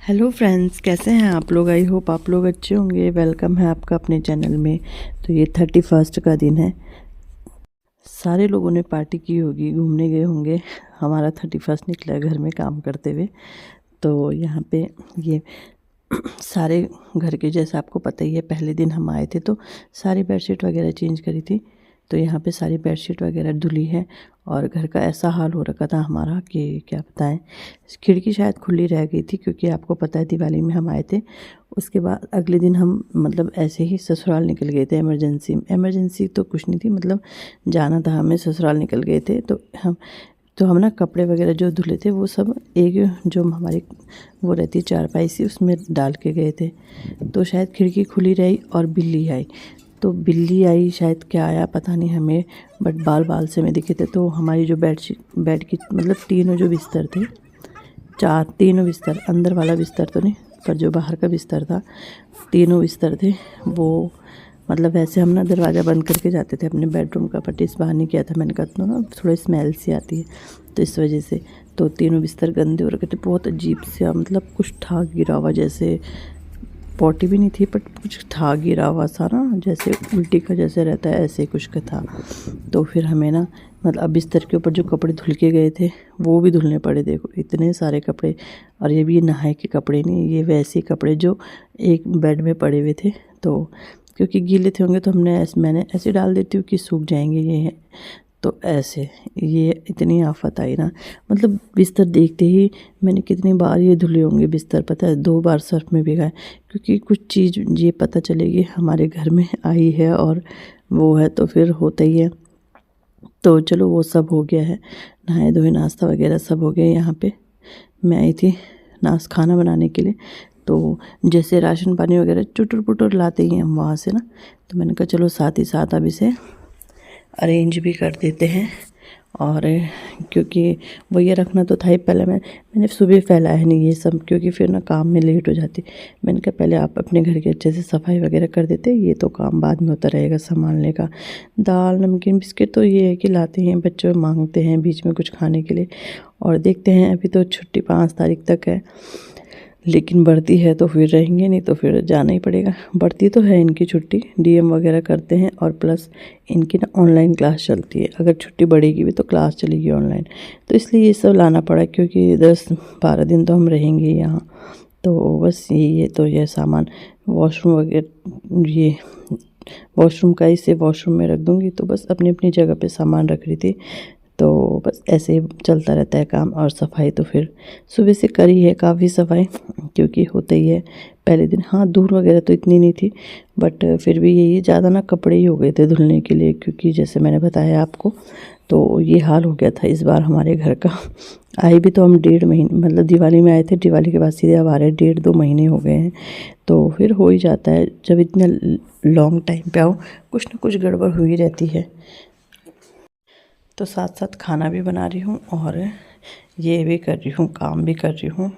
Hello friends, कैसे हैं आप लोग। आई होप आप लोग अच्छे होंगे। वेलकम है आपका अपने चैनल में। तो ये 31 का दिन है। सारे लोगों ने पार्टी की होगी, घूमने गए होंगे। हमारा 31 निकला है घर में काम करते हुए। तो यहाँ पे ये सारे घर के, जैसे आपको पता ही है, पहले दिन हम आए थे तो सारी बेडशीट वगैरह चेंज करी थी। तो यहाँ पे सारी बेडशीट वगैरह धुली है और घर का ऐसा हाल हो रखा था हमारा कि क्या बताएं। खिड़की शायद खुली रह गई थी क्योंकि आपको पता है दिवाली में हम आए थे। उसके बाद अगले दिन हम मतलब ऐसे ही ससुराल निकल गए थे। इमरजेंसी तो कुछ नहीं थी, मतलब जाना था हमें, ससुराल निकल गए थे। तो हम ना कपड़े वगैरह जो धुले थे वो सब एक जो हमारी वो रहती है चारपाई सी, उसमें डाल के गए थे। तो शायद खिड़की खुली रही और बिल्ली आई। तो बिल्ली आई, शायद क्या आया पता नहीं हमें, बट बाल बाल से में दिखे थे। तो हमारी जो बेड की मतलब तीनों जो बिस्तर थे, तीनों बिस्तर, अंदर वाला बिस्तर तो नहीं पर जो बाहर का बिस्तर था, तीनों बिस्तर थे वो, मतलब वैसे हम ना दरवाज़ा बंद करके जाते थे अपने बेडरूम का, बट इस बार नहीं किया था। मैंने कहा तो ना थोड़ी स्मेल सी आती है तो इस वजह से। तो तीनों बिस्तर गंदे हो रखे थे, बहुत अजीब सा, मतलब कुछ था गिरा हुआ, जैसे पॉटी भी नहीं थी बट कुछ था गिरा हुआ सा ना, जैसे उल्टी का जैसे रहता है ऐसे कुछ का था। तो फिर हमें ना मतलब अब बिस्तर के ऊपर जो कपड़े धुल के गए थे वो भी धुलने पड़े। देखो इतने सारे कपड़े, और ये भी नहाए के कपड़े नहीं, ये वैसे कपड़े जो एक बेड में पड़े हुए थे। तो क्योंकि गीले थे होंगे तो मैंने ऐसे डाल देती हूँ कि सूख जाएंगे ये। तो ऐसे ये इतनी आफत आई ना, मतलब बिस्तर देखते ही मैंने कितनी बार ये धुले होंगे बिस्तर, पता है 2 बार सर्फ में भिगाए, क्योंकि कुछ चीज़ ये पता चलेगी हमारे घर में आई है और वो है तो फिर होता ही है। तो चलो वो सब हो गया है, नहाए धोए नाश्ता वगैरह सब हो गया। यहाँ पे मैं आई थी खाना बनाने के लिए। तो जैसे राशन पानी वगैरह चुटुर पुटुर लाते ही हम वहाँ से ना, तो मैंने कहा चलो साथ ही साथ अब इसे अरेंज भी कर देते हैं। और क्योंकि वो ये रखना तो था ही, पहले मैंने सुबह फैलाया नहीं ये सब, क्योंकि फिर ना काम में लेट हो जाती। मैंने कहा पहले आप अपने घर की अच्छे से सफाई वगैरह कर देते, ये तो काम बाद में होता रहेगा संभालने का। दाल नमकीन बिस्किट तो ये है कि लाते हैं, बच्चे मांगते हैं बीच में कुछ खाने के लिए। और देखते हैं, अभी तो छुट्टी 5 तारीख तक है, लेकिन बढ़ती है तो फिर रहेंगे, नहीं तो फिर जाना ही पड़ेगा। बढ़ती तो है इनकी छुट्टी, डीएम वगैरह करते हैं, और प्लस इनकी ना ऑनलाइन क्लास चलती है। अगर छुट्टी बढ़ेगी भी तो क्लास चलेगी ऑनलाइन, तो इसलिए ये सब लाना पड़ा, क्योंकि 10-12 दिन तो हम रहेंगे यहाँ। तो बस ये तो यह सामान, वॉशरूम वगैरह, ये वॉशरूम का इसे वॉशरूम में रख दूँगी। तो बस अपनी अपनी जगह पे सामान रख रही थी। तो बस ऐसे ही चलता रहता है काम। और सफाई तो फिर सुबह से करी है काफ़ी सफाई, क्योंकि होता ही है पहले दिन। हाँ, धूल वगैरह तो इतनी नहीं थी, बट फिर भी यही ज़्यादा ना कपड़े ही हो गए थे धुलने के लिए, क्योंकि जैसे मैंने बताया आपको, तो ये हाल हो गया था इस बार हमारे घर का। आए भी तो हम 1.5 महीने, मतलब दिवाली में आए थे, दिवाली के बाद सीधे अब आ रहे, 1.5-2 महीने हो गए हैं। तो फिर हो ही जाता है, जब इतने लॉन्ग टाइम पे आओ कुछ ना कुछ गड़बड़ हुई रहती है। तो साथ साथ खाना भी बना रही हूँ और ये भी कर रही हूँ, काम भी कर रही हूँ।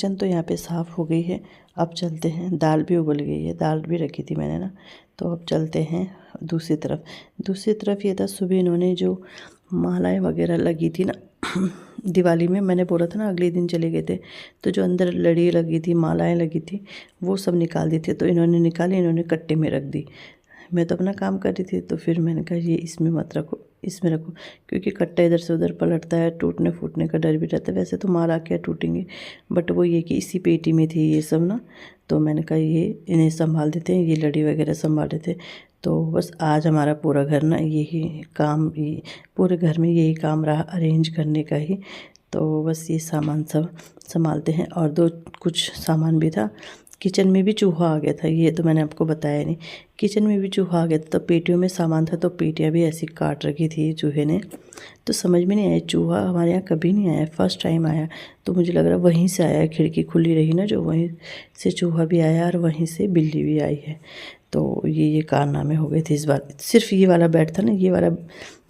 किचन तो यहाँ पे साफ़ हो गई है। अब चलते हैं, दाल भी उबल गई है, दाल भी रखी थी मैंने ना, तो अब चलते हैं दूसरी तरफ। दूसरी तरफ ये था, सुबह इन्होंने जो मालाएं वगैरह लगी थी ना दिवाली में, मैंने बोला था ना अगले दिन चले गए थे, तो जो अंदर लड़ी लगी थी, मालाएं लगी थी, वो सब निकाल दी थी। तो इन्होंने निकाली, इन्होंने कट्टे में रख दी। मैं तो अपना काम कर रही थी, तो फिर मैंने कहा ये इसमें मत रखो, इसमें रखो, क्योंकि कट्टा इधर से उधर पलटता है, टूटने फूटने का डर भी रहता है। वैसे तो माला क्या टूटेंगे, बट वो ये कि इसी पेटी में थी ये सब ना, तो मैंने कहा ये इन्हें संभाल देते हैं, ये लड़ी वगैरह संभाल देते। तो बस आज हमारा पूरा घर ना यही काम, ये पूरे घर में यही काम रहा अरेंज करने का ही। तो बस ये सामान सब संभालते हैं। और दो कुछ सामान भी था, किचन में भी चूहा आ गया था, ये तो मैंने आपको बताया नहीं। किचन में भी चूहा आ गया था, तो पेटियों में सामान था, तो पेटियाँ भी ऐसी काट रखी थी चूहे ने। तो समझ में नहीं आया, चूहा हमारे यहाँ कभी नहीं आया, फर्स्ट टाइम आया। तो मुझे लग रहा वहीं से आया, खिड़की खुली रही ना जो, वहीं से चूहा भी आया और वहीं से बिल्ली भी आई है। तो ये कारनामे हो गए थे इस बार। सिर्फ ये वाला बेड था ना, ये वाला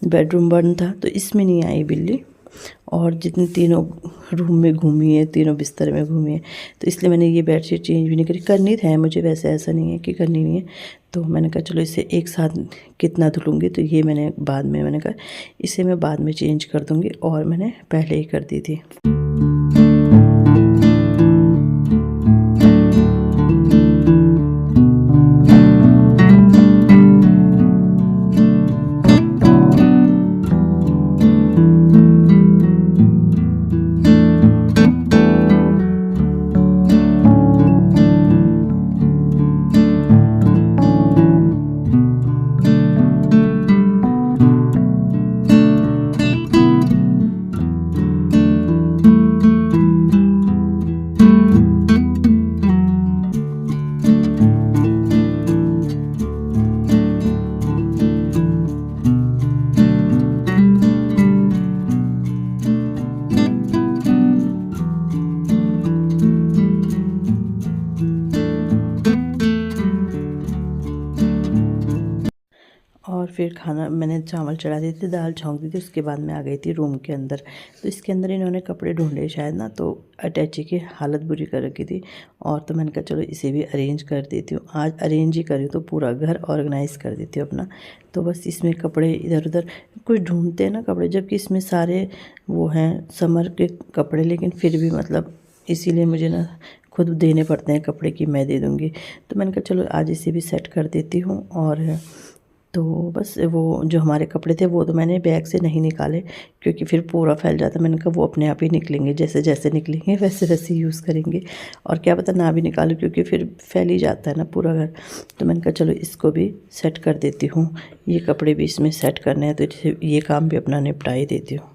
बेडरूम बंद था, तो इसमें नहीं आई बिल्ली। और जितने तीनों रूम में घूमी है, तीनों बिस्तर में घूमी है, तो इसलिए मैंने ये बेडशीट चेंज भी नहीं करी। करनी है मुझे, वैसे ऐसा नहीं है कि करनी नहीं है। तो मैंने कहा चलो इसे एक साथ कितना धुलूँगी, तो ये मैंने कहा इसे मैं बाद में चेंज कर दूँगी, और मैंने पहले ही कर दी थी। और फिर खाना मैंने चावल चढ़ा दिए थे, दाल छौंक दी थी, उसके बाद मैं आ गई थी रूम के अंदर। तो इसके अंदर इन्होंने कपड़े ढूंढे शायद ना, तो अटैची की हालत बुरी कर रखी थी। और तो मैंने कहा चलो इसे भी अरेंज कर देती हूँ, आज अरेंज ही करी तो पूरा घर ऑर्गेनाइज़ कर देती हूँ अपना। तो बस इसमें कपड़े इधर उधर कुछ ढूंढते हैं ना कपड़े, जबकि इसमें सारे वो हैं समर के कपड़े, लेकिन फिर भी मतलब इसीलिए मुझे ना खुद देने पड़ते हैं कपड़े कि मैं दे दूँगी। तो मैंने कहा चलो आज इसे भी सेट कर देती हूँ। और तो बस वो जो हमारे कपड़े थे वो तो मैंने बैग से नहीं निकाले, क्योंकि फिर पूरा फैल जाता। मैंने कहा वो अपने आप ही निकलेंगे, जैसे जैसे निकलेंगे वैसे वैसे यूज़ करेंगे। और क्या पता ना भी निकालूं, क्योंकि फिर फैल ही जाता है ना पूरा घर। तो मैंने कहा चलो इसको भी सेट कर देती हूँ, ये कपड़े भी इसमें सेट करने हैं, तो ये काम भी अपना निपटा ही देती हूँ।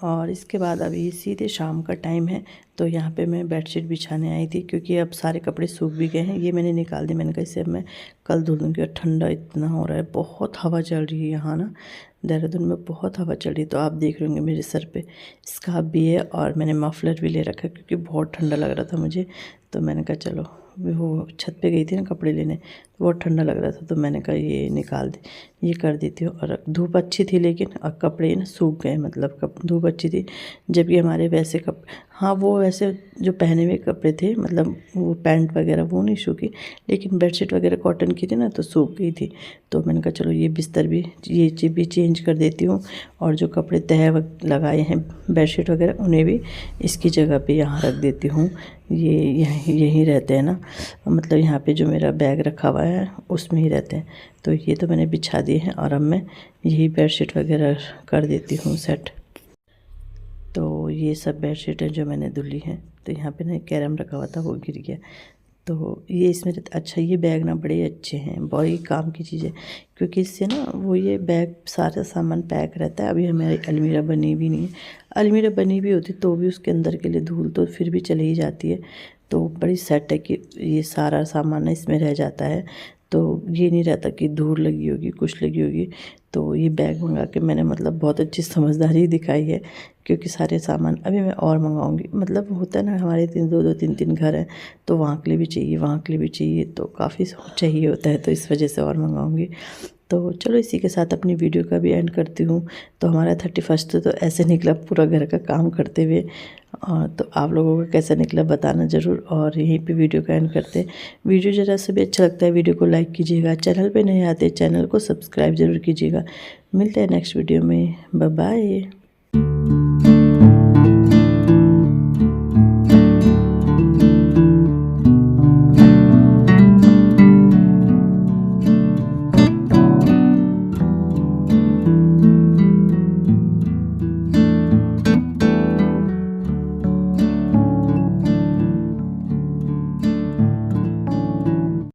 और इसके बाद अभी सीधे शाम का टाइम है, तो यहाँ पे मैं बेडशीट बिछाने आई थी, क्योंकि अब सारे कपड़े सूख भी गए हैं। ये मैंने निकाल दी, मैंने कहा इसे अब मैं कल धुल दूँगी। और ठंडा इतना हो रहा है, बहुत हवा चल रही है यहाँ ना, देहरादून में बहुत हवा चल रही है। तो आप देख रहे होंगे मेरे सर पे स्कार्फ भी है, और मैंने मफलर भी ले रखा है, क्योंकि बहुत ठंडा लग रहा था मुझे। तो मैंने कहा चलो वो छत पे गई थी ना कपड़े लेने, तो बहुत ठंडा लग रहा था, तो मैंने कहा ये निकाल दे, ये कर देती हूँ। और धूप अच्छी थी लेकिन कपड़े ना सूख गए, मतलब धूप अच्छी थी, जबकि हमारे वैसे हाँ वो वैसे जो पहने हुए कपड़े थे, मतलब वो पैंट वगैरह वो नहीं सूखी, लेकिन बेडशीट वगैरह कॉटन की थी ना, तो सूख गई थी। तो मैंने कहा चलो ये बिस्तर भी, ये चीज़ भी चेंज कर देती हूँ, और जो कपड़े तह लगाए हैं बेडशीट वगैरह, उन्हें भी इसकी जगह पे यहाँ रख देती हूँ। ये यहीं रहते हैं ना, मतलब यहाँ पे जो मेरा बैग रखा हुआ है उसमें ही रहते हैं। तो ये तो मैंने बिछा दिए हैं, और अब मैं यही बेडशीट वगैरह कर देती हूँ सेट। तो ये सब बेडशीट है जो मैंने धुली हैं। तो यहाँ पे ना कैरम रखा हुआ था, वो गिर गया। तो ये इसमें अच्छा, ये बैग ना बड़े अच्छे हैं, बड़ी काम की चीज़ है, क्योंकि इससे ना वो ये बैग सारा सामान पैक रहता है। अभी हमारी अलमीरा बनी भी नहीं है, अलमीरा बनी भी होती तो भी उसके अंदर के लिए धूल तो फिर भी चली ही जाती है। तो बड़ी सेट है कि ये सारा सामान ना इसमें रह जाता है, तो ये नहीं रहता कि धूल लगी होगी, कुछ लगी होगी। तो ये बैग मंगा के मैंने मतलब बहुत अच्छी समझदारी दिखाई है, क्योंकि सारे सामान अभी मैं और मंगाऊंगी। मतलब होता है ना, हमारे दो तीन तीन घर हैं, तो वहाँ के लिए भी चाहिए, वहाँ के लिए भी चाहिए, तो काफ़ी चाहिए होता है, तो इस वजह से और मंगाऊंगी। तो चलो इसी के साथ अपनी वीडियो का भी एंड करती हूँ। तो हमारा 31 तो ऐसे निकला पूरा घर का काम करते हुए। तो आप लोगों का कैसा निकला बताना ज़रूर, और यहीं पे वीडियो का एंड करते। वीडियो ज़रा से भी अच्छा लगता है वीडियो को लाइक कीजिएगा, चैनल पे नए आते चैनल को सब्सक्राइब ज़रूर कीजिएगा। मिलते हैं नेक्स्ट वीडियो में, बाय बाय।